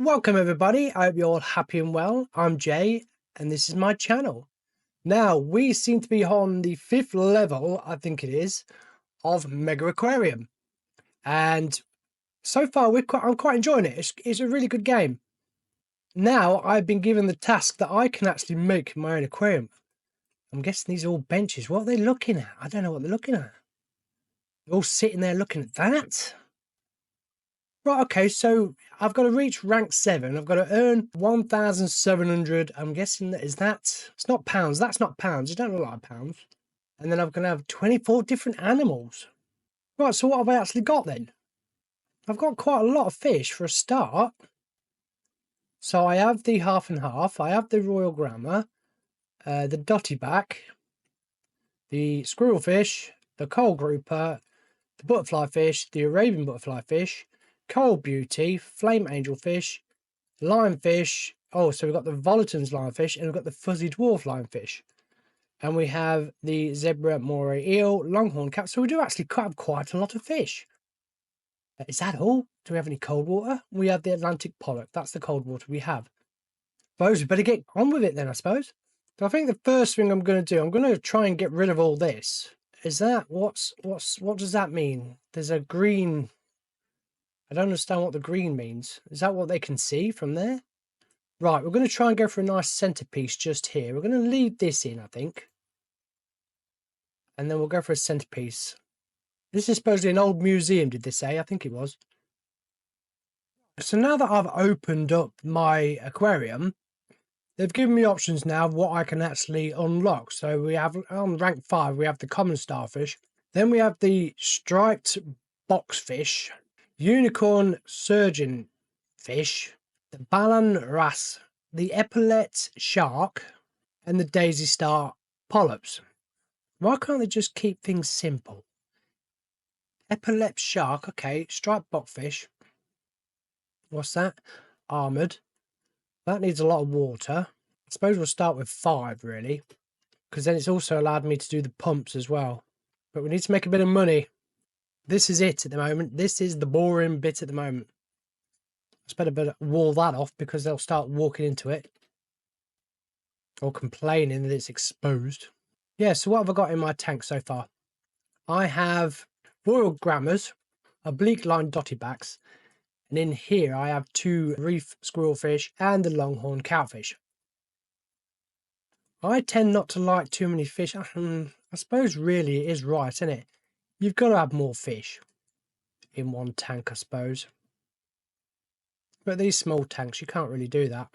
Welcome everybody, I hope you're all happy and well. I'm Jay and this is my channel. Now we seem to be on the 5th level, I think it is, of Megaquarium. And so far I'm quite enjoying it. It's a really good game. Now I've been given the task that I can actually make my own aquarium. I'm guessing these are all benches. What are they looking at? I don't know what they're looking at. They're all sitting there looking at that. Right, okay, so I've got to reach rank 7. I've got to earn 1,700. I'm guessing that it's not pounds. That's not pounds. It don't look like pounds. And then I'm going to have 24 different animals. Right, so what have I actually got then? I've got quite a lot of fish for a start. So I have the half and half. I have the royal grammar, the dotty back, the squirrel fish, the coal grouper, the butterfly fish, the Arabian butterfly fish, coral beauty, flame angel fish, lionfish. Oh, so we've got the Volaton's lionfish and we've got the fuzzy dwarf lionfish. And we have the zebra moray eel, longhorn cat. So we do actually have quite a lot of fish. Is that all? Do we have any cold water? We have the Atlantic pollock. That's the cold water we have. Suppose we better get on with it then, I suppose. So I think the first thing I'm going to do, I'm going to try and get rid of all this. Is that what does that mean? There's a green. I don't understand what the green means. Is that what they can see from there? Right, we're going to try and go for a nice centerpiece just here. We're going to leave this in, I think. And then we'll go for a centerpiece. This is supposedly an old museum, did they say? I think it was. So now that I've opened up my aquarium, they've given me options now of what I can actually unlock. So we have, on rank 5, we have the common starfish. Then we have the striped boxfish, unicorn surgeon fish, the Balan wrasse, the epaulet shark, and the daisy star polyps. Why can't they just keep things simple? Epaulet shark, okay, striped boxfish. What's that? Armoured. That needs a lot of water. I suppose we'll start with 5, really, because then it's also allowed me to do the pumps as well. But we need to make a bit of money. This is it at the moment. This is the boring bit at the moment. I better wall that off because they'll start walking into it or complaining that it's exposed. Yeah, so what have I got in my tank so far? I have royal grammars, oblique line dotty backs, and in here I have 2 reef squirrelfish and the longhorn catfish. I tend not to like too many fish. I suppose really it is right, isn't it? You've got to have more fish in one tank, I suppose. But these small tanks, you can't really do that.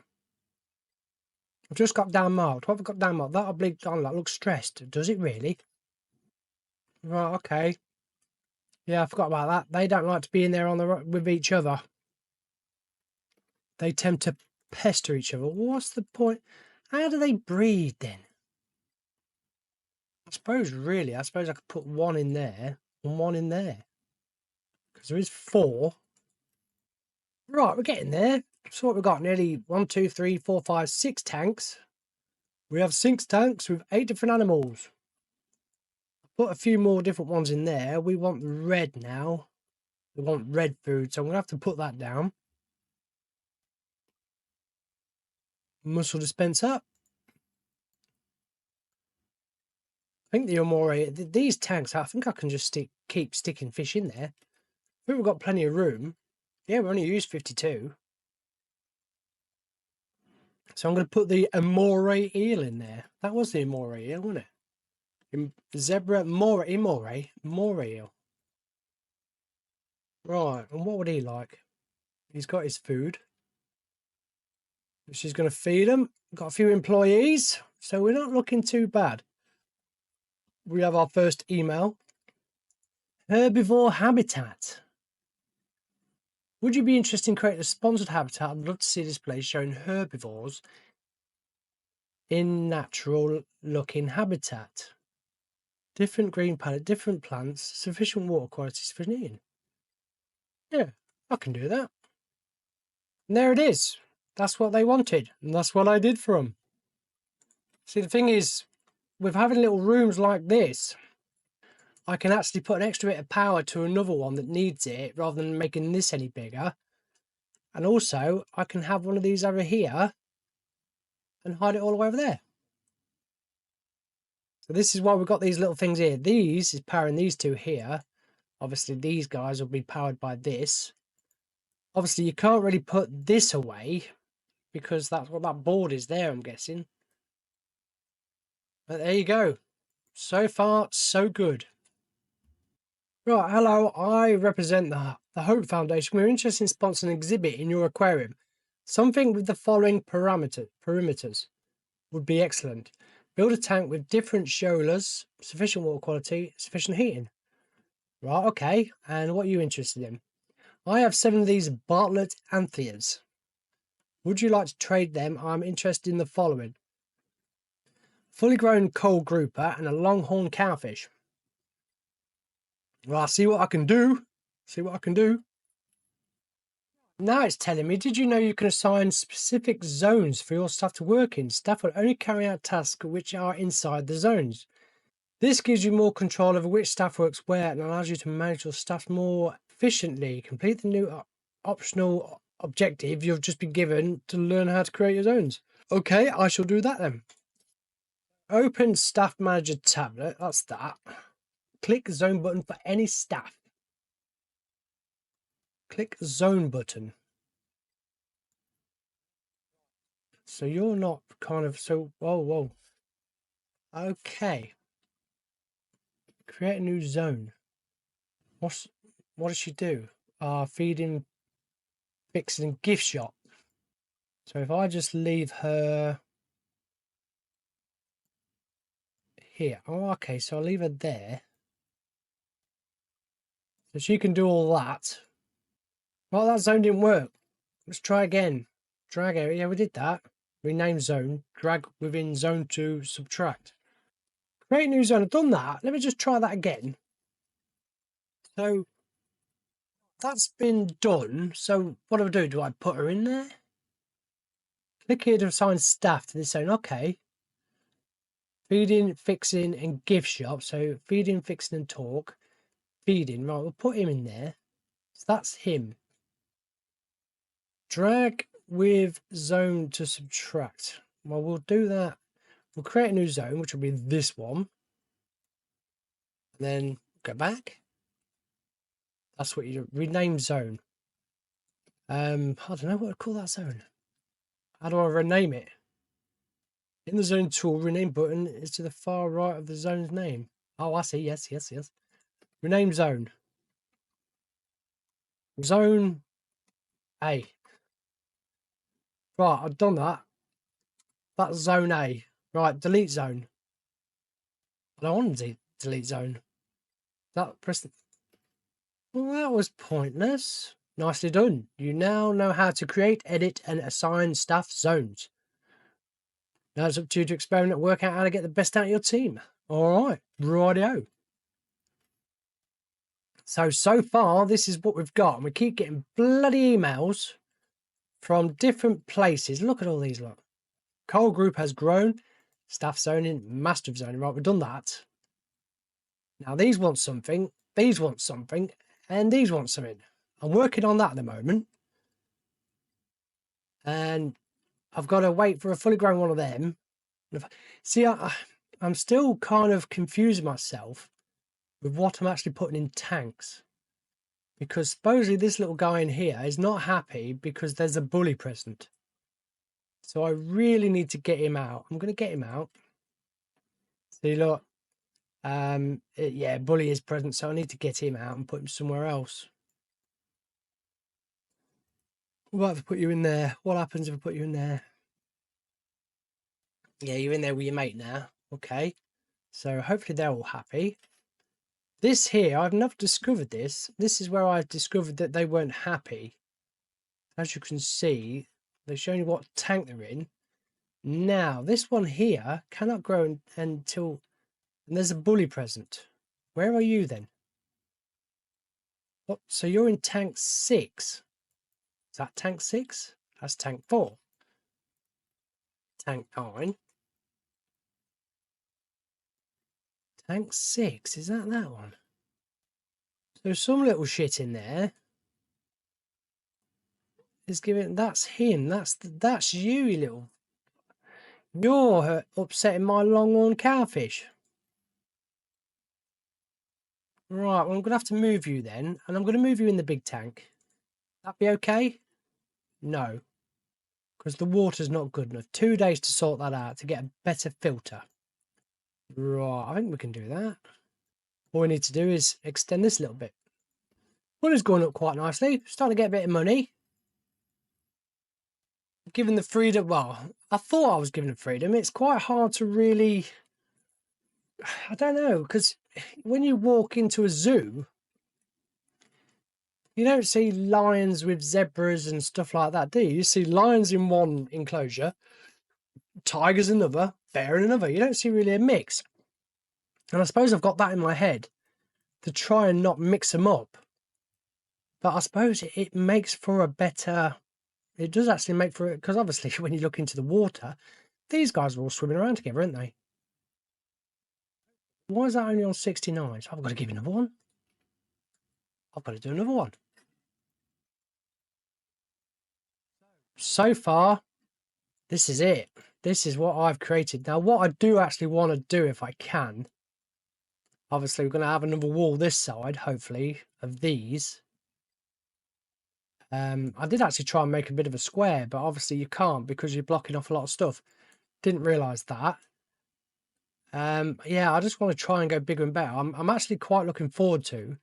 I've just got down marked. What have I got down marked? That oblique line, that looks stressed. Does it really? Right, okay. Yeah, I forgot about that. They don't like to be in there with each other. They tend to pester each other. What's the point? How do they breed then? I suppose I could put 1 in there and 1 in there. Because there is 4. Right, we're getting there. So what we've got, nearly 1, 2, 3, 4, 5, 6 tanks. We have 6 tanks with 8 different animals. Put a few more different ones in there. We want red now. We want red food, so I'm going to have to put that down. Mussel dispenser. I think the Amore, these tanks, I think I can just keep sticking fish in there. I think we've got plenty of room. Yeah, we only used 52. So I'm going to put the Amore eel in there. That was the Amore eel, wasn't it? Zebra, more eel. Right, and what would he like? He's got his food. She's going to feed him. Got a few employees, so we're not looking too bad. We have our first email. Herbivore habitat. Would you be interested in creating a sponsored habitat? I'd love to see this place showing herbivores in natural looking habitat. Different green palette, different plants, sufficient water quality, sufficient eating. Yeah, I can do that. And there it is. That's what they wanted, and that's what I did for them. See, the thing is, with having little rooms like this, I can actually put an extra bit of power to another one that needs it, rather than making this any bigger. And also, I can have one of these over here and hide it all the way over there. So this is why we've got these little things here. These is powering these two here. Obviously, these guys will be powered by this. Obviously, you can't really put this away because that's what that board is there, I'm guessing. But there you go. So far, so good. Right, hello, I represent the Hope Foundation. We're interested in sponsoring an exhibit in your aquarium. Something with the following perimeters would be excellent. Build a tank with different shoalers, sufficient water quality, sufficient heating. Right, okay. And what are you interested in? I have 7 of these Bartlett Antheas. Would you like to trade them? I'm interested in the following. Fully grown coal grouper and a longhorn cowfish. Well, I'll see what I can do. See what I can do. Now it's telling me, did you know you can assign specific zones for your staff to work in? Staff will only carry out tasks which are inside the zones. This gives you more control over which staff works where and allows you to manage your staff more efficiently. Complete the new optional objective you've just been given to learn how to create your zones. Okay, I shall do that then. Open Staff Manager tablet, that's that. Click Zone button for any staff. Click Zone button. So you're not kind of, so, whoa. Okay. Create a new zone. What does she do? Feeding, fixing, gift shop. So if I just leave her here. Oh, okay, so I'll leave her there. So she can do all that. Well, that zone didn't work. Let's try again. Drag area. Yeah, we did that. Rename zone. Drag within zone to subtract. Create new zone. I've done that. Let me just try that again. So that's been done. So what do I do? Do I put her in there? Click here to assign staff to this zone. Okay. Feeding, fixing, and gift shop. So feeding, fixing, and talk. Feeding. Right, we'll put him in there. So that's him. Drag with zone to subtract. Well, we'll do that. We'll create a new zone, which will be this one. And then go back. That's what you do. Rename zone. I don't know what to call that zone. How do I rename it? In the zone tool, rename button is to the far right of the zone's name. Oh, I see. Yes. Rename zone. Zone A. Right, I've done that. That's zone A. Right, delete zone. I don't want to delete zone. Press the... Well, that was pointless. Nicely done. You now know how to create, edit, and assign staff zones. Now it's up to you to experiment and work out how to get the best out of your team. All right, rightio. So far, this is what we've got. And we keep getting bloody emails from different places. Look at all these, look. Coal group has grown. Staff zoning, master of zoning. Right, we've done that. Now these want something, these want something, and these want something. I'm working on that at the moment. And I've got to wait for a fully grown one of them. See, I'm still kind of confusing myself with what I'm actually putting in tanks. Because supposedly this little guy in here is not happy because there's a bully present. So I really need to get him out. I'm going to get him out. See, look. Yeah, bully is present, so I need to get him out and put him somewhere else. What if I put you in there? What happens if I put you in there? Yeah, you're in there with your mate now. Okay. So hopefully they're all happy. This here, I've never discovered this. This is where I discovered that they weren't happy. As you can see, they're showing you what tank they're in. Now, this one here cannot grow until... And there's a bully present. Where are you then? What? So you're in tank 6. Is that tank 6? That's tank 4. Tank 9. Tank 6. Is that one? So some little shit in there Is giving. That's him. That's you, you little. You're upsetting my longhorn cowfish. Right, well, I'm going to have to move you then, and I'm going to move you in the big tank. That be okay? No, because the water's not good enough. 2 days to sort that out to get a better filter. Right, I think we can do that. All we need to do is extend this a little bit. Money's going up quite nicely. Starting to get a bit of money. Given the freedom, well, I thought I was given the freedom. It's quite hard to really, I don't know, because when you walk into a zoo, you don't see lions with zebras and stuff like that, do you? You see lions in one enclosure, tigers in another, bear in another. You don't see really a mix. And I suppose I've got that in my head to try and not mix them up. But I suppose it makes for a better, it does actually make for it, because obviously when you look into the water, these guys are all swimming around together, aren't they? Why is that only on 69? So I've got to give another one. I've got to do another one. So far, this is it. This is what I've created. Now, what I do actually want to do, if I can, obviously we're going to have another wall this side, hopefully, of these. I did actually try and make a bit of a square, but obviously you can't because you're blocking off a lot of stuff. Didn't realise that. Yeah, I just want to try and go bigger and better. I'm actually quite looking forward to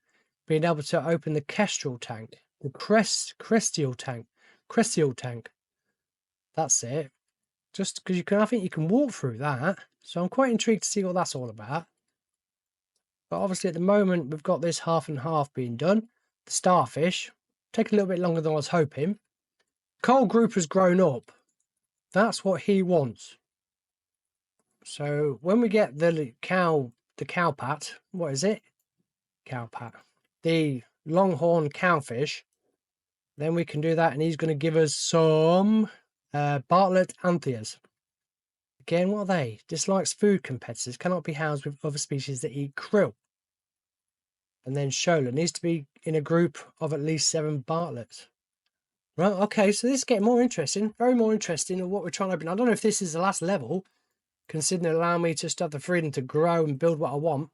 being able to open the kestrel tank, the crestial tank. That's it. Just because I think you can walk through that. So I'm quite intrigued to see what that's all about. But obviously at the moment we've got this half and half being done. The starfish take a little bit longer than I was hoping. Coal group has grown up. That's what he wants. So when we get the cowpat, what is it? Cowpat. The longhorn cowfish, then we can do that, and he's going to give us some Bartlett antheas. Again, what are they? Dislikes food competitors, cannot be housed with other species that eat krill. And then Shola needs to be in a group of at least 7 Bartletts. Right, okay, so this is getting more interesting, very more interesting in what we're trying to open. I don't know if this is the last level, considering it allow me to just have the freedom to grow and build what I want.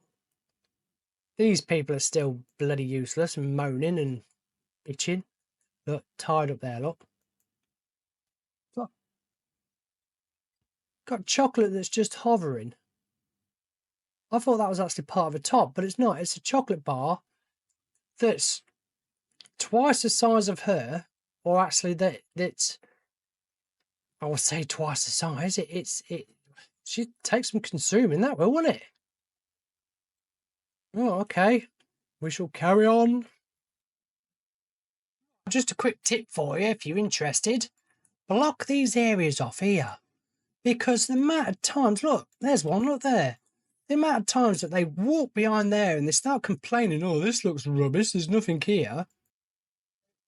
These people are still bloody useless and moaning and bitching. Look, tied up there, look. Got chocolate that's just hovering. I thought that was actually part of the top, but it's not. It's a chocolate bar that's twice the size of her, or actually that's, I would say twice the size. She'd take some consuming that will, wouldn't it? Oh, okay. We shall carry on. Just a quick tip for you if you're interested. Block these areas off here. Because the amount of times, look, there's one, look there. The amount of times that they walk behind there and they start complaining, oh, this looks rubbish, there's nothing here.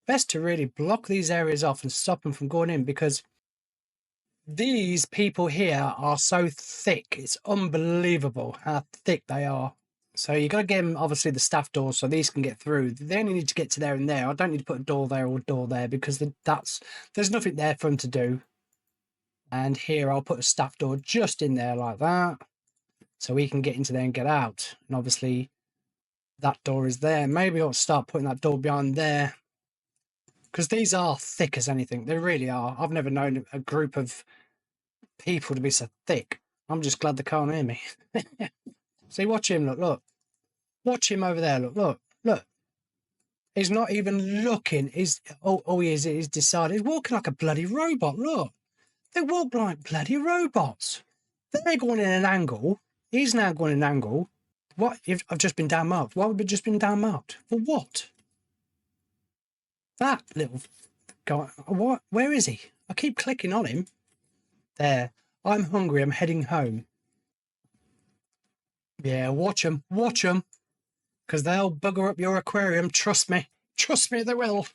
Best to really block these areas off and stop them from going in, because these people here are so thick. It's unbelievable how thick they are. So you got to give them, obviously, the staff doors so these can get through. They only need to get to there and there. I don't need to put a door there or a door there, because there's nothing there for them to do. And here I'll put a staff door just in there like that, so we can get into there and get out. And obviously that door is there. Maybe I'll start putting that door behind there, because these are thick as anything. They really are. I've never known a group of people to be so thick. I'm just glad they can't hear me. See, watch him, look. Watch him over there, look. He's not even looking. He is. He's decided. He's walking like a bloody robot, look. They walk like bloody robots. They're going in an angle. He's now going in an angle. What? I've just been downmarked. Why have I just been downmarked? For what? That little guy. What? Where is he? I keep clicking on him. There. I'm hungry. I'm heading home. Yeah, watch them. Watch them. Because they'll bugger up your aquarium. Trust me. Trust me, they will.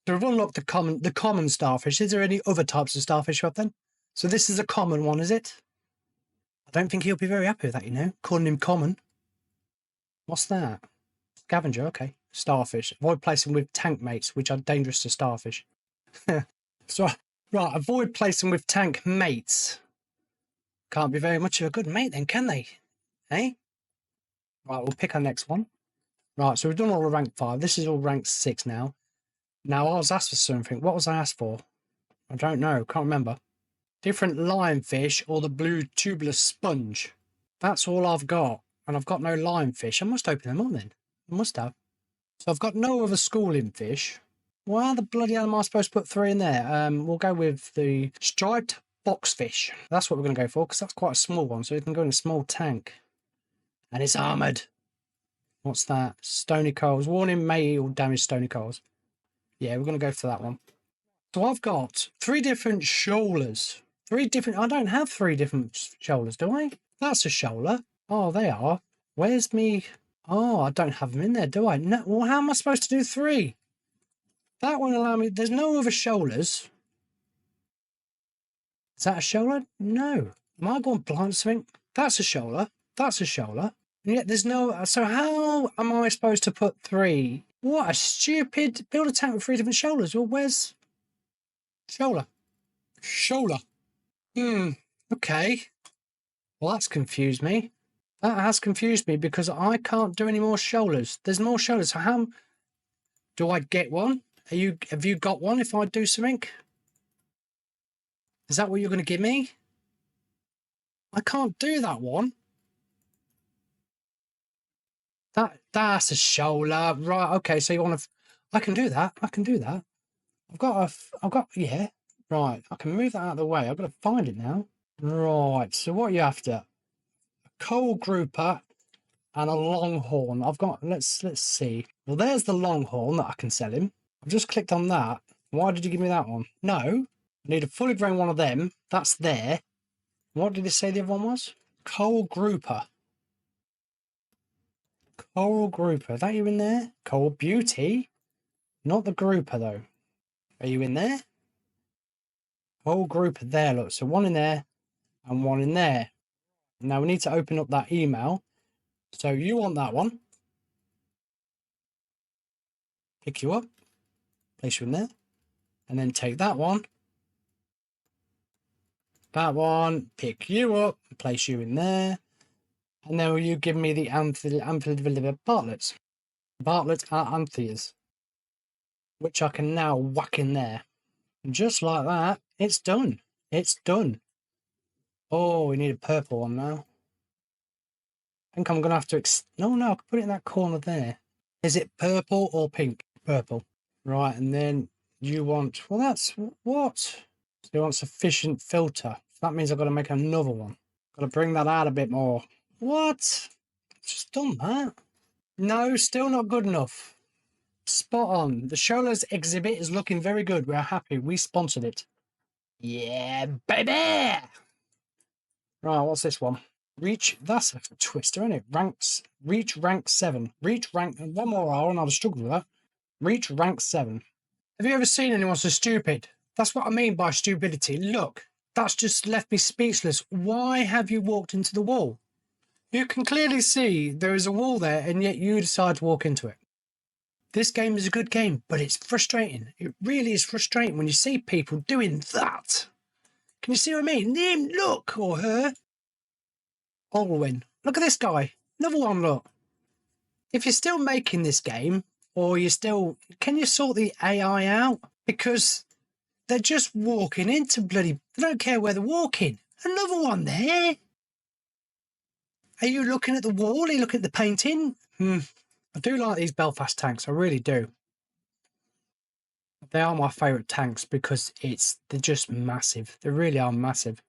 So we've unlocked the common starfish. Is there any other types of starfish up then? So this is a common one, is it? I don't think he'll be very happy with that, calling him common. What's that? Scavenger, okay. Starfish. Avoid placing with tank mates, which are dangerous to starfish. So, right, avoid placing with tank mates. Can't be very much of a good mate then, can they? Eh? Right, we'll pick our next one. Right, so we've done all the rank 5. This is all rank 6 now. Now, I was asked for something. What was I asked for? I don't know. Can't remember. Different lionfish or the blue tubular sponge. That's all I've got. And I've got no lionfish. I must open them up then. I must have. So I've got no other schooling fish. Why the bloody hell am I supposed to put 3 in there? We'll go with the striped boxfish. That's what we're going to go for because that's quite a small one. So it can go in a small tank. And it's armoured. What's that? Stony coals. Warning, may or damage stony coals. Yeah, we're going to go for that one. So I've got 3 different shoalers. 3 different... I don't have 3 different shoalers, do I? That's a shoaler. Oh, they are. Where's me... Oh, I don't have them in there, do I? No. Well, how am I supposed to do 3? That won't allow me... There's no other shoalers. Is that a shoaler? No. Am I going blind to something? That's a shoaler. That's a shoaler. And yet there's no... So how am I supposed to put 3? What a stupid... Build a tank with 3 different shoalers. Well, where's... Shoaler. Shoaler. Okay. Well, that's confused me. That has confused me because I can't do any more shoalers. There's more shoalers. So how... Do I get one? Have you got one if I do something? Is that what you're going to give me? I can't do that one. That's a shoaler. Right, okay, so you want to... I can do that. I can do that. Yeah. Right, I can move that out of the way. I've got to find it now. Right, so what are you after? A coal grouper and a longhorn. I've got... Let's see. Well, there's the longhorn that I can sell him. I've just clicked on that. Why did you give me that one? No. I need a fully grown one of them. That's there. What did it say the other one was? Coal grouper. Coral grouper. Are that you in there? Coral beauty. Not the grouper, though. Are you in there? Coral grouper there, look. So one in there and one in there. Now we need to open up that email. So you want that one. Pick you up. Place you in there. And then take that one. That one. Pick you up. Place you in there. And then will you give me the Bartletts? Bartlett are Antheas. Which I can now whack in there. And just like that, it's done. It's done. Oh, we need a purple one now. I think I'm going to have to... No, I can put it in that corner there. Is it purple or pink? Purple. Right, and then you want... Well, that's... What? So you want sufficient filter. That means I've got to make another one. Got to bring that out a bit more. What? Just done that. No, still not good enough. Spot on. The Shola's exhibit is looking very good. We're happy. We sponsored it. Yeah, baby! Right, what's this one? Reach, that's a twister, isn't it? Reach rank 7. Reach rank, one more hour and I'll struggle with that. Reach rank 7. Have you ever seen anyone so stupid? That's what I mean by stupidity. Look, that's just left me speechless. Why have you walked into the wall? You can clearly see there is a wall there and yet you decide to walk into it. This game is a good game, but it's frustrating. It really is frustrating when you see people doing that. Can you see what I mean? Him, look, or her. Olwyn. Look at this guy. Another one, look. If you're still making this game, or you're still... Can you sort the AI out? Because they're just walking into bloody... They don't care where they're walking. Another one there. Are you looking at the wall? Are you looking at the painting? I do like these Belfast tanks. I really do. They are my favourite tanks because they're just massive. They really are massive.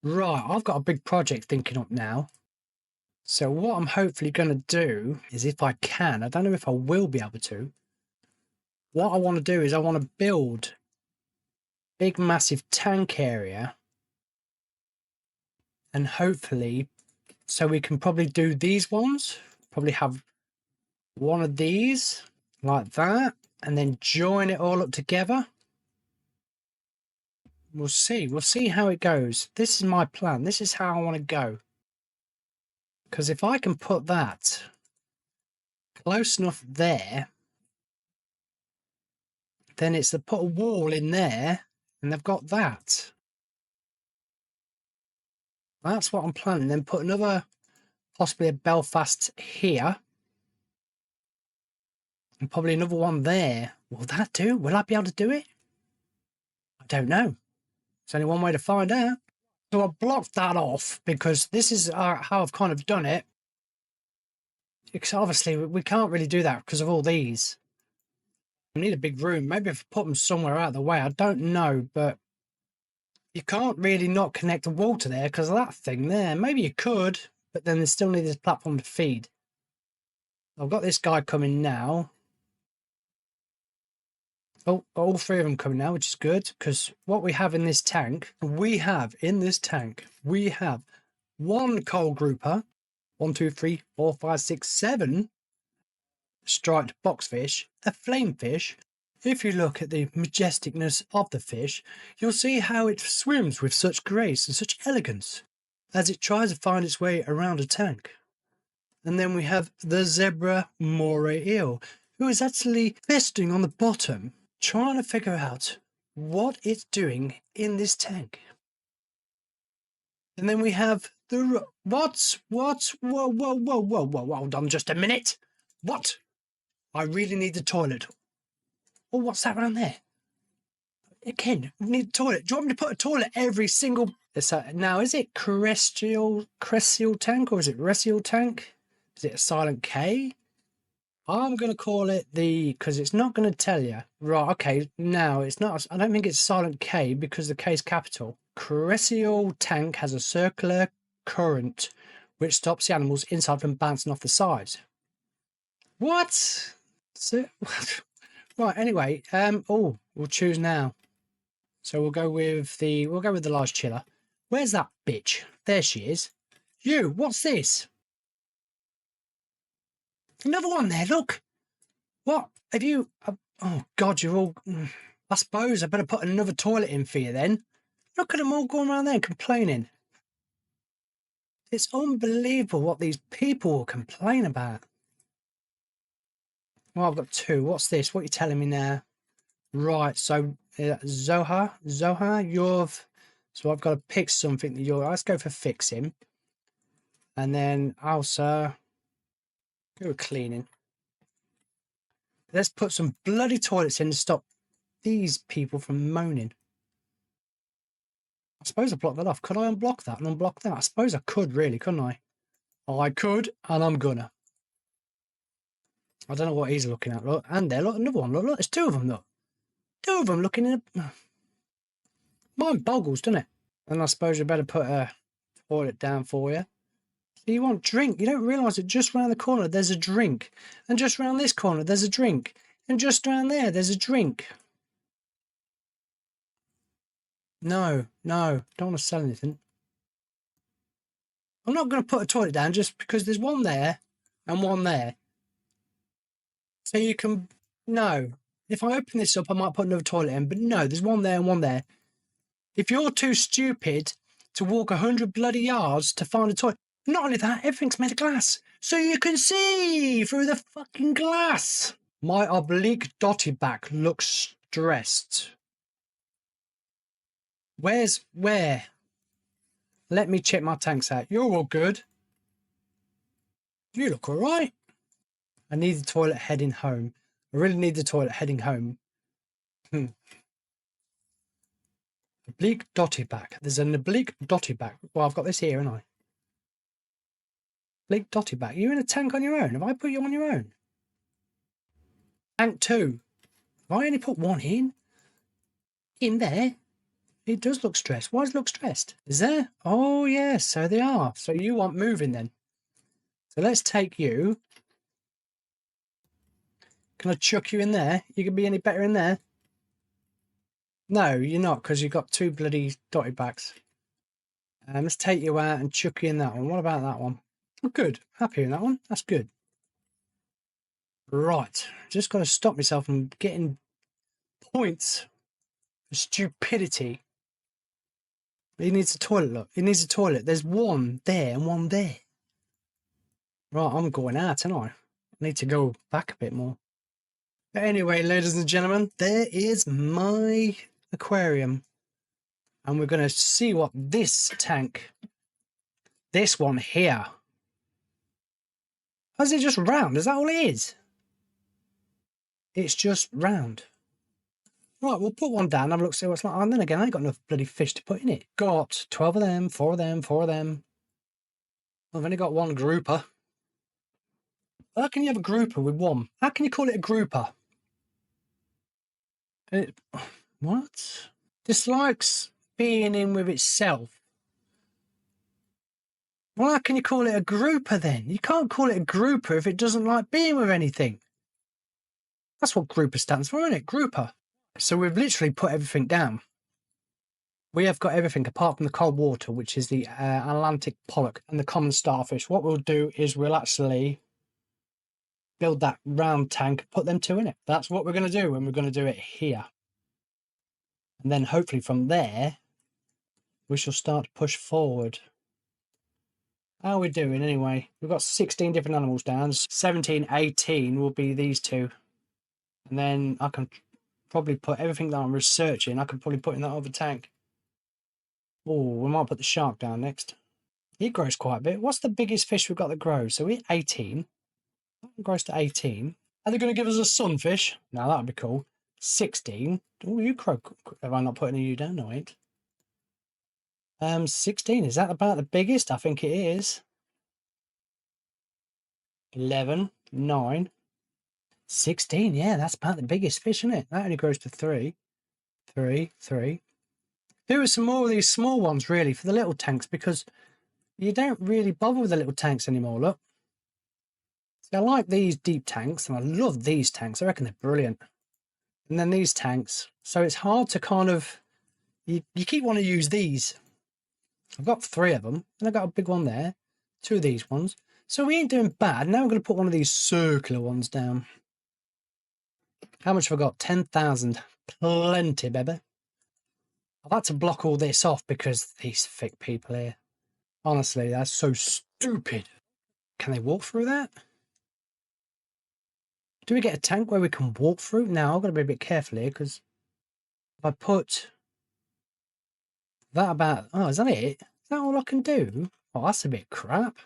Right, I've got a big project thinking up now. So what I'm hopefully going to do is, if I can, I don't know if I will be able to, what I want to do is I want to build a big massive tank area, and hopefully, so we can probably do these ones, probably have one of these like that, and then join it all up together. We'll see how it goes. This is my plan. This is how I want to go. Because if I can put that close enough there, then it's to put a wall in there, and they've got that. That's what I'm planning. Then put another, possibly a Belfast here. And probably another one there. Will that do? Will I be able to do it? I don't know. There's only one way to find out. So I blocked that off because this is how I've kind of done it. Because obviously we can't really do that because of all these. I need a big room. Maybe if I put them somewhere out of the way. I don't know, but you can't really not connect the wall to there because of that thing there. Maybe you could, but then there's still need this platform to feed. I've got this guy coming now. Oh, all three of them coming now, which is good, because what we have in this tank, we have one coal grouper, 1, 2, 3, 4, 5, 6, 7 striped boxfish, a flamefish. If you look at the majesticness of the fish, you'll see how it swims with such grace and such elegance as it tries to find its way around a tank. And then we have the zebra moray eel, who is actually resting on the bottom, trying to figure out what it's doing in this tank. And then we have the... Whoa, hold on just a minute. What? I really need the toilet. Oh, what's that around there? Again, we need a toilet. Do you want me to put a toilet every single... Now, is it crestial tank or is it resial tank? Is it a silent K? I'm going to call it because it's not going to tell you. Right, okay, now it's not, I don't think it's silent K because the K is capital. Cresial tank has a circular current which stops the animals inside from bouncing off the sides. What? So, right, anyway, we'll choose now. So we'll go with the large chiller. Where's that bitch? There she is. You, what's this? Another one there, look. What? Have you... oh, God, you're all... I suppose I better put another toilet in for you then. Look at them all going around there and complaining. It's unbelievable what these people will complain about. Well, I've got two. What's this? What are you telling me now? Right, so Zoha, you've... So I've got to pick something that you're... Let's go for fixing. And then also... Go with cleaning. Let's put some bloody toilets in to stop these people from moaning. I suppose I blocked that off. Could I unblock that and unblock that? I suppose I could, really, couldn't I? I could, and I'm gonna. I don't know what he's looking at. Look, and there, look, another one. Look, there's two of them, look. Two of them looking in a... Mine boggles, doesn't it? And I suppose you better put a toilet down for you. You want drink. You don't realise that just round the corner there's a drink. And just round this corner there's a drink. And just round there there's a drink. No, don't want to sell anything. I'm not going to put a toilet down just because there's one there and one there. So you can... No. If I open this up I might put another toilet in. But no, there's one there and one there. If you're too stupid to walk 100 bloody yards to find a toilet... Not only that, everything's made of glass. So you can see through the fucking glass. My oblique dotty back looks stressed. Where? Let me check my tanks out. You're all good. You look all right. I need the toilet heading home. I really need the toilet heading home. Oblique dotty back. There's an oblique dotty back. Well, I've got this here, haven't I? Oblique dotty back. You're in a tank on your own. Have I put you on your own? Tank 2. Have I only put one in? In there? It does look stressed. Why does it look stressed? Is there? Oh, yes, so they are. So you want moving then. So let's take you. Can I chuck you in there? You can be any better in there? No, you're not, because you've got two bloody dotted backs. Let's take you out and chuck you in that one. What about that one? Oh, good. Happy with that one. That's good. Right. Just got to stop myself from getting points for stupidity. He needs a toilet, look. He needs a toilet. There's one there and one there. Right, I'm going out, aren't I? I need to go back a bit more. Anyway, ladies and gentlemen, there is my aquarium. And we're going to see what this tank, this one here. Is it just round? Is that all it is? It's just round. Right, we'll put one down, have a look, see what it's like. And then again, I ain't got enough bloody fish to put in it. Got 12 of them, 4 of them, 4 of them. I've only got one grouper. How can you have a grouper with one? How can you call it a grouper? What? Dislikes being in with itself. Well, how can you call it a grouper then? You can't call it a grouper if it doesn't like being with anything. That's what grouper stands for, isn't it? Grouper. So we've literally put everything down. We have got everything apart from the cold water, which is the Atlantic pollock and the common starfish. What we'll do is we'll actually build that round tank, put them 2 in it. That's what we're going to do, and we're going to do it here. And then hopefully from there, we shall start to push forward. How are we doing anyway? We've got 16 different animals down. 17, 18 will be these 2. And then I can probably put everything that I'm researching, I can probably put in that other tank. Oh, we might put the shark down next. It grows quite a bit. What's the biggest fish we've got that grows? So we're 18. That grows to 18. Are they going to give us a sunfish? Now that would be cool. 16. Oh, you croak. Have I not put any of you down? No, I ain't. 16. Is that about the biggest? I think it is. 11. 9. 16. Yeah, that's about the biggest fish, isn't it? That only grows to 3. 3. 3. There are some more of these small ones, really, for the little tanks, because you don't really bother with the little tanks anymore, look. See, I like these deep tanks, and I love these tanks. I reckon they're brilliant. And then these tanks. So it's hard to kind of... You keep wanting to use these. I've got 3 of them, and I've got a big one there. 2 of these ones. So we ain't doing bad. Now we're going to put one of these circular ones down. How much have I got? 10,000. Plenty, baby. I've had to block all this off because these thick people here. Honestly, that's so stupid. Can they walk through that? Do we get a tank where we can walk through? Now, I've got to be a bit careful here because if I put that about... Oh, is that it? Is that all I can do? Oh, that's a bit crap.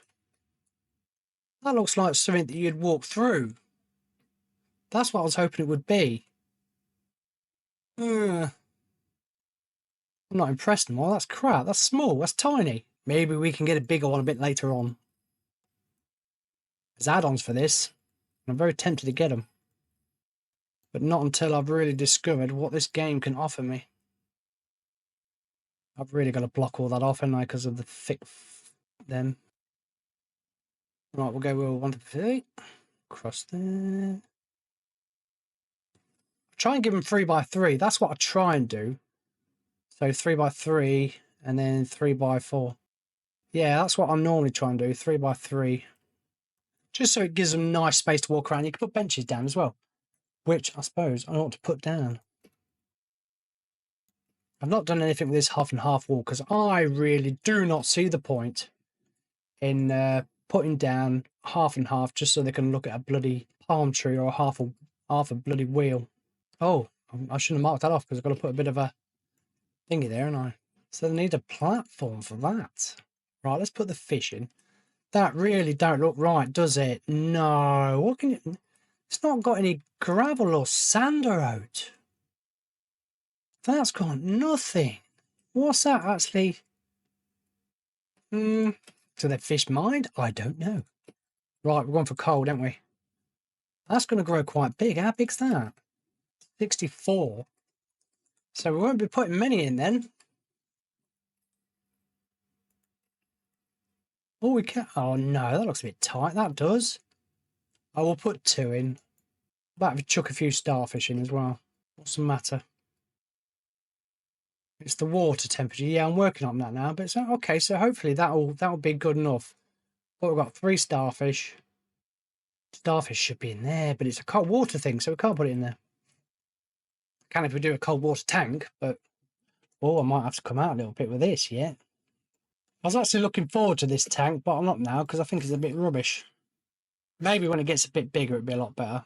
That looks like something that you'd walk through. That's what I was hoping it would be. I'm not impressed anymore. That's crap. That's small. That's tiny. Maybe we can get a bigger one a bit later on. There's add-ons for this. I'm very tempted to get them. But not until I've really discovered what this game can offer me. I've really got to block all that off, haven't I, because of the thick them. Right, we'll go with 1 to 3. Cross there. Try and give them 3x3. That's what I try and do. So 3x3 and then 3x4. Yeah, that's what I'm normally trying to do. 3x3. Just so it gives them nice space to walk around. You can put benches down as well, which I suppose I ought to put down. I've not done anything with this half and half wall because I really do not see the point in putting down half and half just so they can look at a bloody palm tree or half a bloody wheel. Oh, I shouldn't have marked that off because I've got to put a bit of a thingy there, haven't I? So they need a platform for that. Right, let's put the fish in. That really don't look right, does it? No. What can it... It's not got any gravel or sand out. That's got nothing. What's that actually? Do the fish mind? I don't know. Right, we're going for cold, aren't we? That's going to grow quite big. How big's that? 64. So we won't be putting many in then. Oh, we can. Oh no, that looks a bit tight. That does. I will put 2 in. Might have to chuck a few starfish in as well. What's the matter? It's the water temperature. Yeah, I'm working on that now. But it's okay. So hopefully that'll be good enough. But we've got 3 starfish. Starfish should be in there, but it's a cold water thing, so we can't put it in there. Can if we do a cold water tank, but I might have to come out a little bit with this yet. I was actually looking forward to this tank, but I'm not now because I think it's a bit rubbish. Maybe when it gets a bit bigger, it'll be a lot better.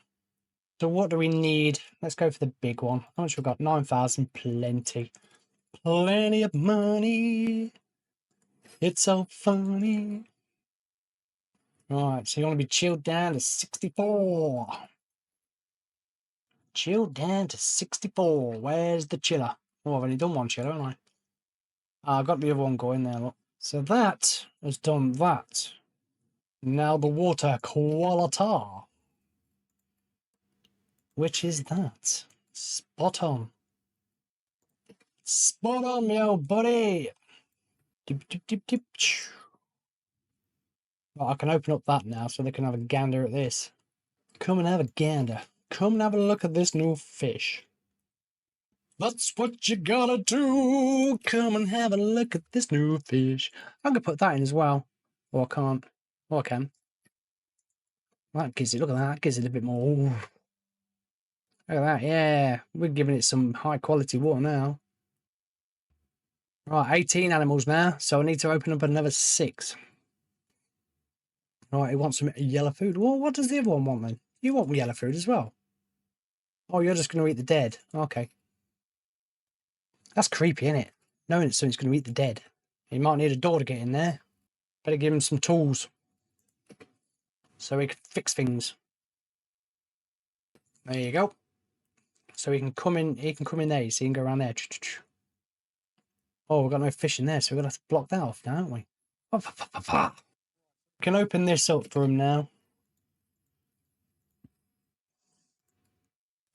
So what do we need? Let's go for the big one. How much we've got? 9,000. Plenty. Plenty of money. It's so funny. Right, so you want to be chilled down to 64. Chilled down to 64. Where's the chiller? Oh, I've only done one chiller, haven't I? I've got the other one going there, look. So that has done that. Now the water quality. Which is that? Spot on. Spot on, me old buddy. Dip, dip, dip, dip. Well, I can open up that now so they can have a gander at this. Come and have a gander. Come and have a look at this new fish. That's what you gotta do. Come and have a look at this new fish. I'm gonna put that in as well. Or I can't. Or I can. That gives it, look at that. That gives it a bit more. Ooh. Look at that, yeah. We're giving it some high quality water now. Right, 18 animals now. So I need to open up another 6. Right, he wants some yellow food. Well, what does the other one want then? You want yellow food as well? Oh, you're just going to eat the dead. Okay. That's creepy, isn't it? Knowing that something's going to eat the dead. He might need a door to get in there. Better give him some tools so he can fix things. There you go. So he can come in. He can come in there. You see, he can go around there. Oh, we've got no fish in there, so we're gonna have to block that off now, aren't we? Can open this up for him now.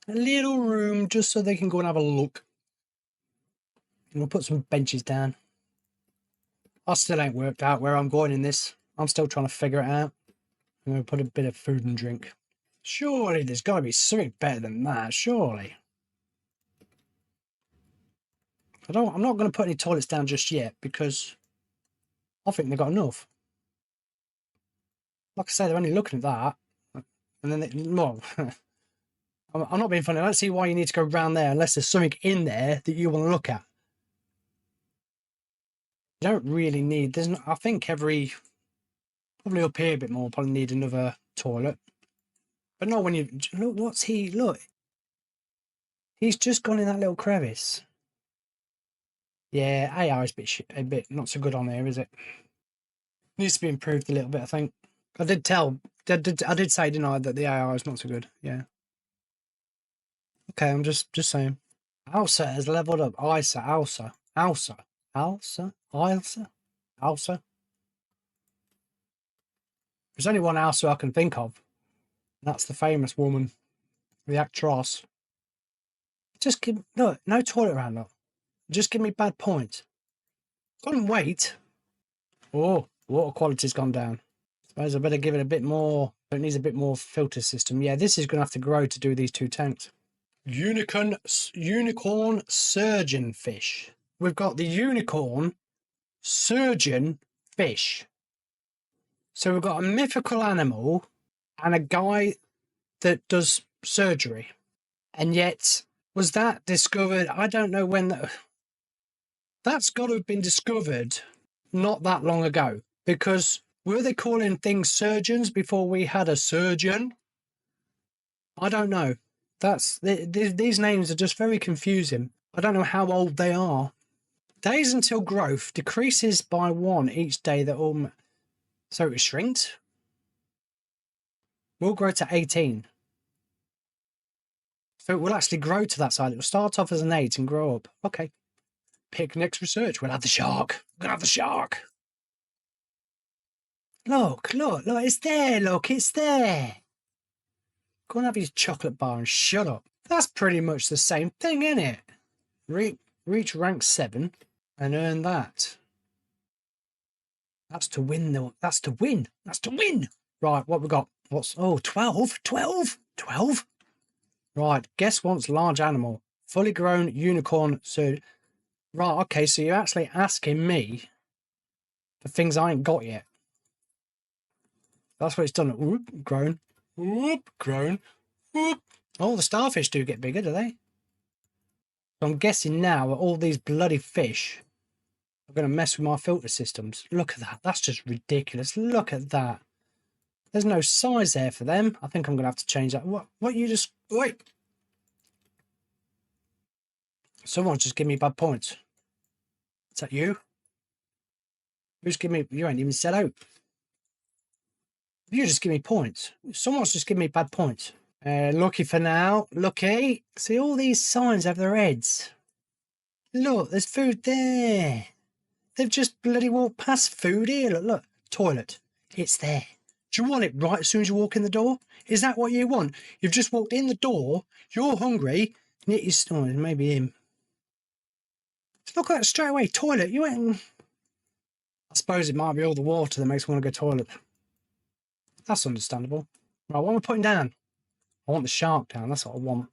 A little room just so they can go and have a look. And we'll put some benches down. I still ain't worked out where I'm going in this. I'm still trying to figure it out. I'm going to put a bit of food and drink. Surely there's got to be something better than that, surely. I'm not going to put any toilets down just yet because I think they've got enough. Like I say, they're only looking at that. And then, well, I'm not being funny. I don't see why you need to go around there unless there's something in there that you want to look at. You don't really need, I think probably up here a bit more, probably need another toilet. But not when you, look, look. He's just gone in that little crevice. Yeah, AI is a bit not so good on there, is it? Needs to be improved a little bit, I think. I did say, didn't I, that the AI is not so good. Yeah. Okay, I'm just saying. Elsa has leveled up. Elsa. There's only one Elsa I can think of. That's the famous woman, the actress. Just give no toilet around that. Just give me bad points. Couldn't wait. Oh, water quality's gone down. Suppose I better give it a bit more. It needs a bit more filter system. Yeah, this is going to have to grow to do these 2 tanks. Unicorn surgeon fish. We've got the unicorn surgeon fish. So we've got a mythical animal and a guy that does surgery. And yet, was that discovered? I don't know when. That's got to have been discovered not that long ago. Because were they calling things surgeons before we had a surgeon? I don't know. These names are just very confusing. I don't know how old they are. Days until growth decreases by 1 each day that all. So it shrinks. We'll grow to 18. So it will actually grow to that side. It will start off as an 8 and grow up. Okay. Pick next research. We'll have the shark. We're gonna have the shark. Look, it's there. Look, it's there. Go and have your chocolate bar and shut up. That's pretty much the same thing, isn't it? Reach rank 7 and earn that. That's to win, though. That's to win. Right, what we got? 12? 12? Right, guess wants large animal. Fully grown unicorn. So, right, okay, so you're actually asking me for things I ain't got yet. That's what it's done. Whoop, grown. Whoop, grown. Whoop. Oh, the starfish do get bigger, do they? So I'm guessing now all these bloody fish are going to mess with my filter systems. Look at that. That's just ridiculous. Look at that. There's no size there for them. I think I'm going to have to change that. What you just Wait. Someone just give me bad points. Is that you? Who's giving me... You ain't even set out. You just give me points. Someone's just giving me bad points. Lucky for now. Lucky. See, all these signs have their heads. Look, there's food there. They've just bloody walked past food here. Look, look. Toilet. It's there. Do you want it right as soon as you walk in the door? Is that what you want? You've just walked in the door. You're hungry. And yet you're... Oh, maybe him. Look at that straight away. Toilet. You ain't... I suppose it might be all the water that makes me want to go toilet. That's understandable. Right, what am I putting down? I want the shark down. That's what I want.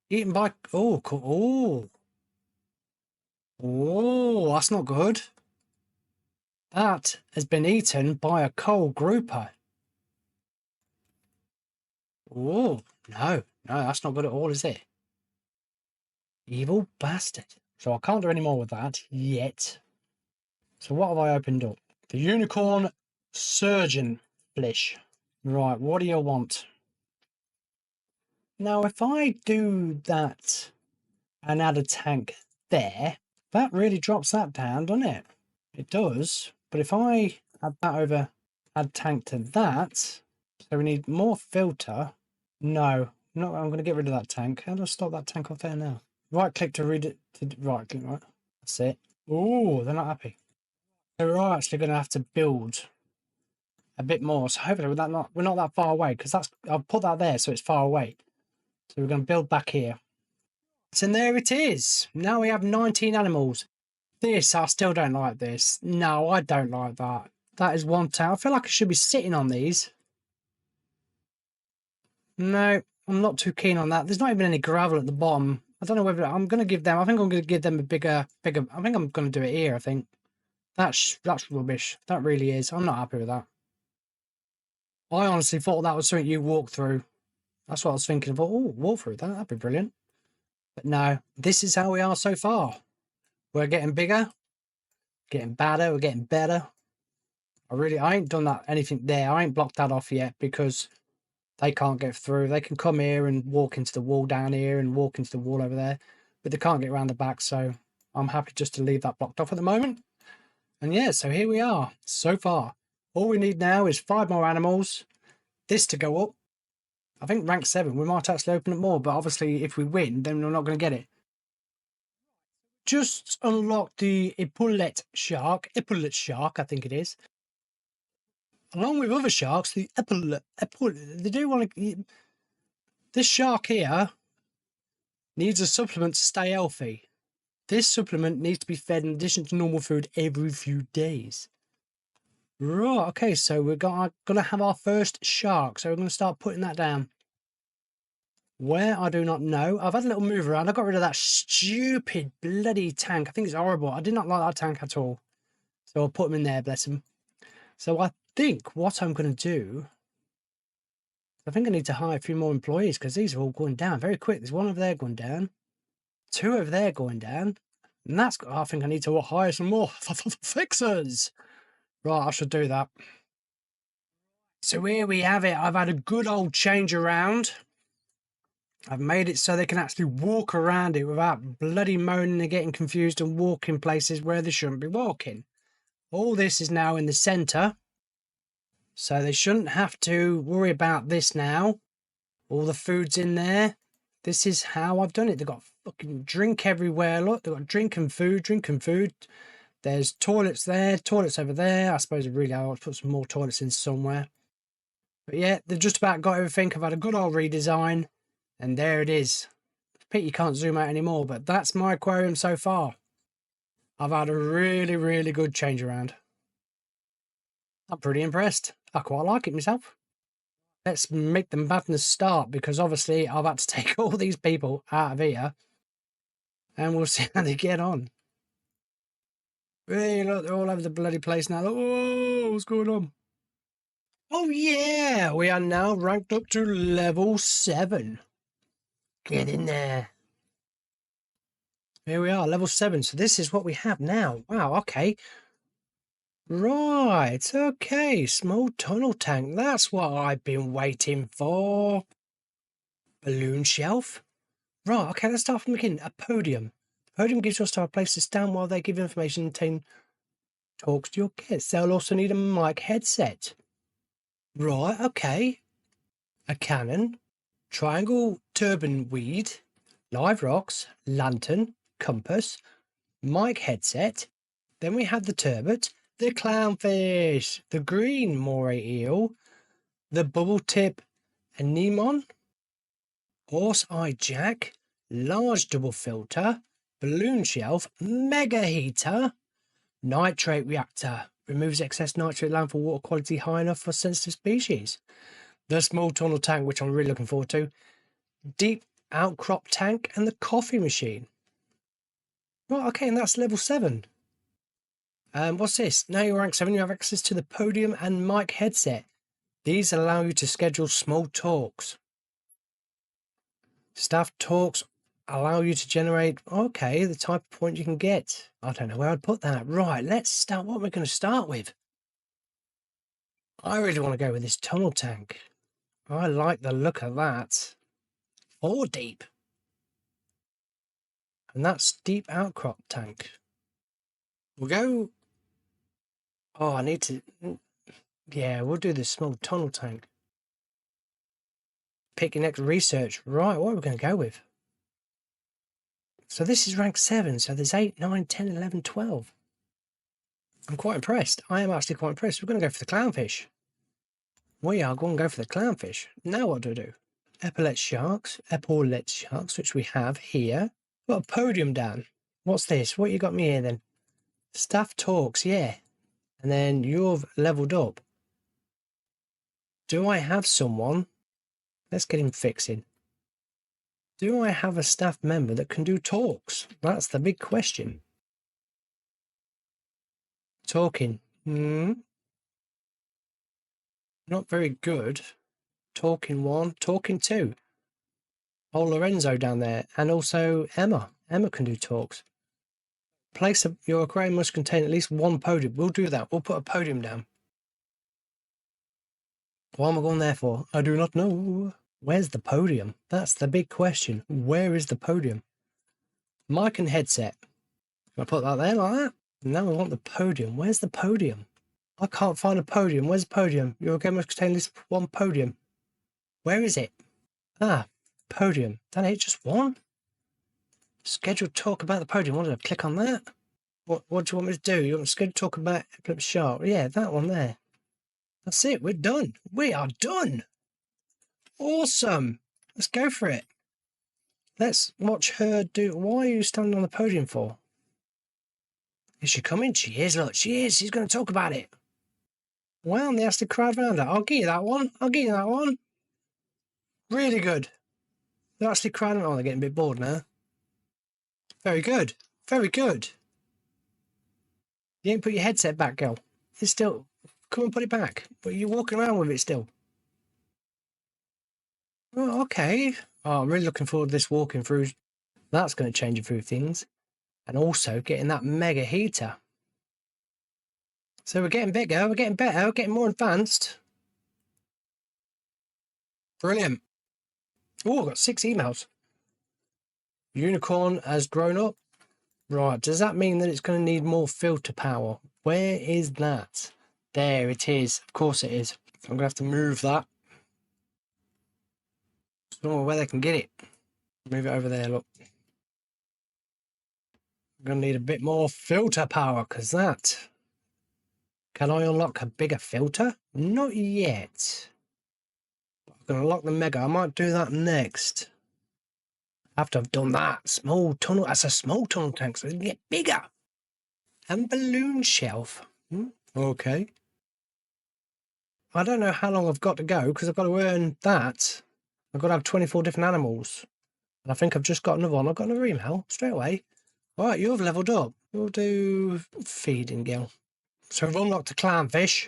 Eaten by... Oh, cool. Oh, that's not good. That has been eaten by a coal grouper. Oh, no. No, that's not good at all, is it? Evil bastard. So I can't do any more with that yet. So what have I opened up? The unicorn surgeon flesh. Right, what do you want? Now, if I do that and add a tank there, that really drops that down, doesn't it? It does. But if I add that over, add tank to that, so we need more filter. No, I'm going to get rid of that tank. How do I stop that tank off there now? Right click to read it. Right click, right. That's it. Oh, they're not happy. So we're actually going to have to build a bit more. So hopefully we're not that far away, because I'll put that there so it's far away. So we're going to build back here. So there it is. Now we have 19 animals. This, I still don't like this. No, I don't like that. That is one tower. I feel like I should be sitting on these. No, I'm not too keen on that. There's not even any gravel at the bottom. I don't know whether I'm going to give them... I think I'm going to give them a bigger... I think I'm going to do it here, I think. That's rubbish. That really is. I'm not happy with that. I honestly thought that was something you walk through. That's what I was thinking of. Oh, walk through that. That'd be brilliant. But no, this is how we are so far. We're getting bigger, getting badder, we're getting better. I ain't done anything there. I ain't blocked that off yet because they can't get through. They can come here and walk into the wall down here and walk into the wall over there, but they can't get around the back. So I'm happy just to leave that blocked off at the moment. And yeah, so here we are so far. All we need now is 5 more animals, this to go up. I think rank 7, we might actually open it more, but obviously if we win, then we're not going to get it. Just unlock the epaulet shark, I think it is. Along with other sharks, the epaulet, they do want to... This shark here needs a supplement to stay healthy. This supplement needs to be fed in addition to normal food every few days. Right, okay, so we're going to have our first shark, so we're going to start putting that down. Where, I do not know. I've had a little move around. I got rid of that stupid bloody tank. I think it's horrible. I did not like that tank at all. So I'll put him in there, bless him. So I think what I'm going to do... I think I need to hire a few more employees because these are all going down very quick. There's one over there going down. 2 over there going down. And that's... I think I need to hire some more fixers. Right, I should do that. So here we have it. I've had a good old change around. I've made it so they can actually walk around it without bloody moaning and getting confused and walking places where they shouldn't be walking. All this is now in the centre, so they shouldn't have to worry about this now. All the food's in there. This is how I've done it. They've got fucking drink everywhere. Look, they've got drink and food. There's toilets there, toilets over there. I suppose I really ought to put some more toilets in somewhere. But yeah, they've just about got everything. I've had a good old redesign. And there it is. Pity you can't zoom out anymore, but that's my aquarium so far. I've had a really, really good change around. I'm pretty impressed. I quite like it myself. Let's make the madness start, because obviously I've had to take all these people out of here. And we'll see how they get on. Hey, look, they're all over the bloody place now. Oh, what's going on? Oh yeah, we are now ranked up to level 7. Get in there. Here we are, level 7. So this is what we have now. Wow, okay. Right, okay. Small tunnel tank. That's what I've been waiting for. Balloon shelf. Right, okay, let's start from the beginning. A podium. The podium gives your staff a place to stand while they give information and obtain talks to your guests. They'll also need a mic headset. Right, okay. A cannon, triangle turban weed, live rocks, lantern, compass, mic headset. Then we have the turbot, the clownfish, the green moray eel, the bubble tip anemone, horse eye jack, large double filter, balloon shelf, mega heater, nitrate reactor, removes excess nitrate allowing for water quality high enough for sensitive species. The small tunnel tank, which I'm really looking forward to, deep outcrop tank, and the coffee machine. Right, okay, and that's level 7. What's this? Now you're rank 7, you have access to the podium and mic headset. These allow you to schedule small talks. Staff talks allow you to generate, okay, the type of point you can get. I don't know where I'd put that. Right, let's start. What we're going to start with. I really want to go with this tunnel tank. I like the look of that. 4 deep. And that's deep outcrop tank. We'll go. Oh, I need to. Yeah, we'll do the small tunnel tank. Pick your next research. Right, what are we going to go with? So this is rank 7. So there's 8, 9, 10, 11, 12. I'm quite impressed. I am actually quite impressed. We're going to go for the clownfish. We are going to go for the clownfish. Now what do? Epaulet sharks, which we have here. Got a podium down. What's this? What you got me here then? Staff talks, yeah. And then you've leveled up. Do I have someone? Let's get him fixing. Do I have a staff member that can do talks? That's the big question. Talking. Not very good. Talking 1, talking 2. Oh, Lorenzo down there. And also Emma. Emma can do talks. Your aquarium must contain at least 1 podium. We'll do that. We'll put a podium down. What am I going there for? I do not know. Where's the podium? That's the big question. Where is the podium? Mic and headset. Can I put that there like that? Now I want the podium. Where's the podium? I can't find a podium. Where's the podium? Your game must contain at least 1 podium. Where is it? Ah, podium. That ain't just 1. Scheduled talk about the podium. What did I click on that? What do you want me to do? You want to schedule talk about Eclipse Shark? Yeah, that one there. That's it. We're done. We are done. Awesome. Let's go for it. Let's watch her do. Why are you standing on the podium for? Is she coming? She is. Look, she is. She's going to talk about it. Wow, and they asked the crowd around her. I'll give you that one. I'll give you that one. Really good. They're actually crowding. Oh, they're getting a bit bored now. Very good. Very good. You ain't put your headset back, girl. It's still. Come and put it back. But you're walking around with it still. Oh, okay. Oh, I'm really looking forward to this walking through. That's going to change a few things. And also getting that mega heater. So we're getting bigger, we're getting better, we're getting more advanced. Brilliant. Oh, I've got 6 emails. Unicorn has grown up. Right, does that mean that it's going to need more filter power? Where is that? There it is. Of course it is. I'm going to have to move that. I don't know where they can get it. Move it over there, look. I'm going to need a bit more filter power, because that... Can I unlock a bigger filter? Not yet. I'm going to unlock the mega. I might do that next. After I've done that, small tunnel. That's a small tunnel tank, so it can get bigger. And balloon shelf. Okay. I don't know how long I've got to go, because I've got to earn that. I've got to have 24 different animals. And I think I've just got another one. I've got another email straight away. All right, you've leveled up. We'll do feeding, Gil. So we've unlocked the clownfish.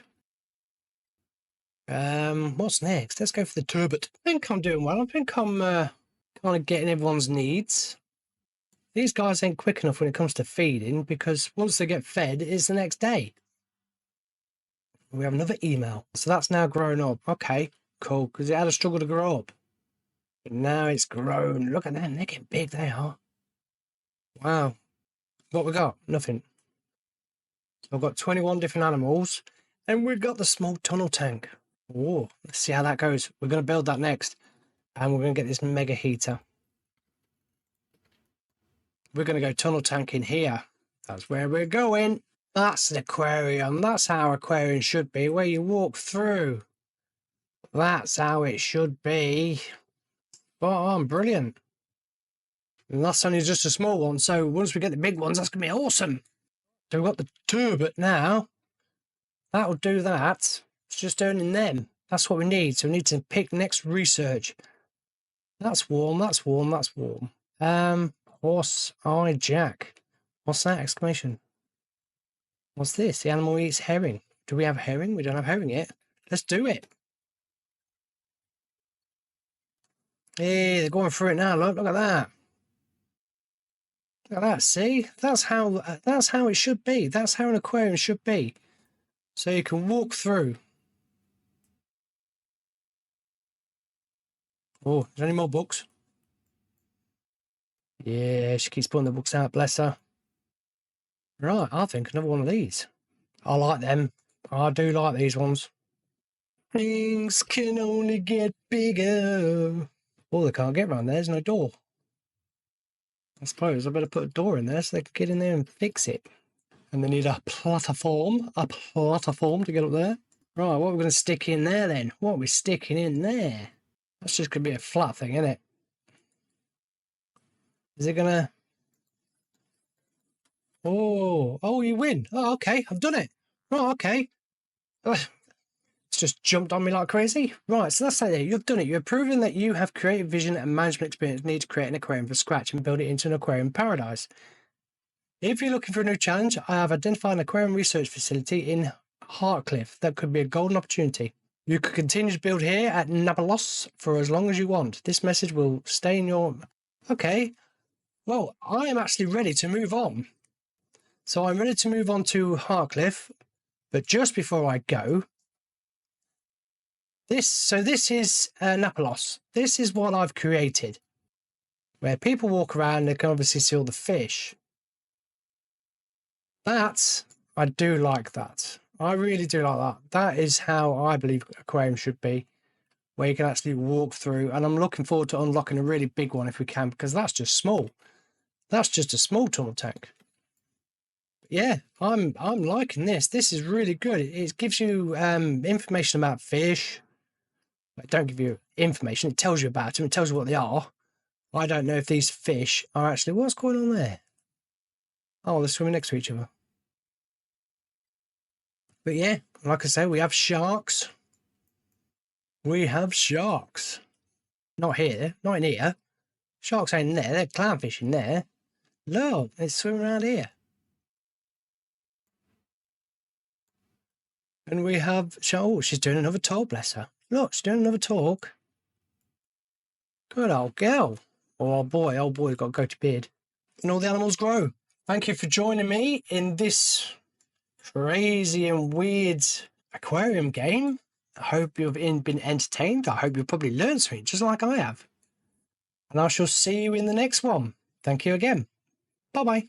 What's next? Let's go for the turbot. I think I'm doing well. I think I'm kind of getting everyone's needs. These guys ain't quick enough when it comes to feeding, because once they get fed, it's the next day. We have another email. So that's now grown up. Okay, cool, because it had a struggle to grow up. But now it's grown. Look at them. They're getting big, they are. Wow. What we got? Nothing. So I've got 21 different animals. And we've got the small tunnel tank. Oh, let's see how that goes. We're going to build that next. And we're going to get this mega heater. We're going to go tunnel tank in here. That's where we're going. That's an aquarium. That's how an aquarium should be, where you walk through. That's how it should be. Oh, brilliant. And that's only just a small one, so once we get the big ones, that's going to be awesome. So we've got the turbot now. That'll do that. It's just earning them. That's what we need. So we need to pick next research. That's warm, that's warm, that's warm. Horse eye jack. What's that? Exclamation. What's this? The animal eats herring. Do we have herring? We don't have herring yet. Let's do it. Hey, they're going through it now. Look at that. Look at that. See, that's how it should be. That's how an aquarium should be. So you can walk through. Oh, is there any more books? Yeah, she keeps putting the books out. Bless her. Right, I think another one of these. I like them. I do like these ones. Things can only get bigger. Oh, they can't get around there. There's no door. I suppose I better put a door in there so they can get in there and fix it. And they need a platform to get up there. Right, what are we going to stick in there then? What are we sticking in there? That's just going to be a flat thing, isn't it? Is it going to... Oh, you win. Oh, okay, I've done it. Oh, okay. It's just jumped on me like crazy. Right, so that's it. You've done it. You've proven that you have creative vision and management experience needed to create an aquarium from scratch and build it into an aquarium paradise. If you're looking for a new challenge, I have identified an aquarium research facility in Hartcliffe that could be a golden opportunity. You could continue to build here at Napalos for as long as you want. This message will stay in your... Okay, well, I am actually ready to move on. So I'm ready to move on to Hartcliffe, but just before I go, this is Napalos. This is what I've created, where people walk around, they can obviously see all the fish. I do like that. I really do like that. That is how I believe aquarium should be, where you can actually walk through. And I'm looking forward to unlocking a really big one if we can, because that's just small. That's just a small tunnel tank. Yeah, I'm liking this. This is really good. It gives you information about fish. It don't give you information. It tells you about them. It tells you what they are. I don't know if these fish are actually... What's going on there? Oh, they're swimming next to each other. But yeah, like I say, we have sharks. We have sharks. Not here. Not in here. Sharks ain't in there. They're clownfish in there. Look, they're swimming around here. And we have... Oh, she's doing another talk, bless her. Look, she's doing another talk. Good old girl. Oh boy, old boy's got to go to bed. And all the animals grow. Thank you for joining me in this crazy and weird aquarium game. I hope you've been entertained. I hope you've probably learned something, just like I have. And I shall see you in the next one. Thank you again. Bye-bye.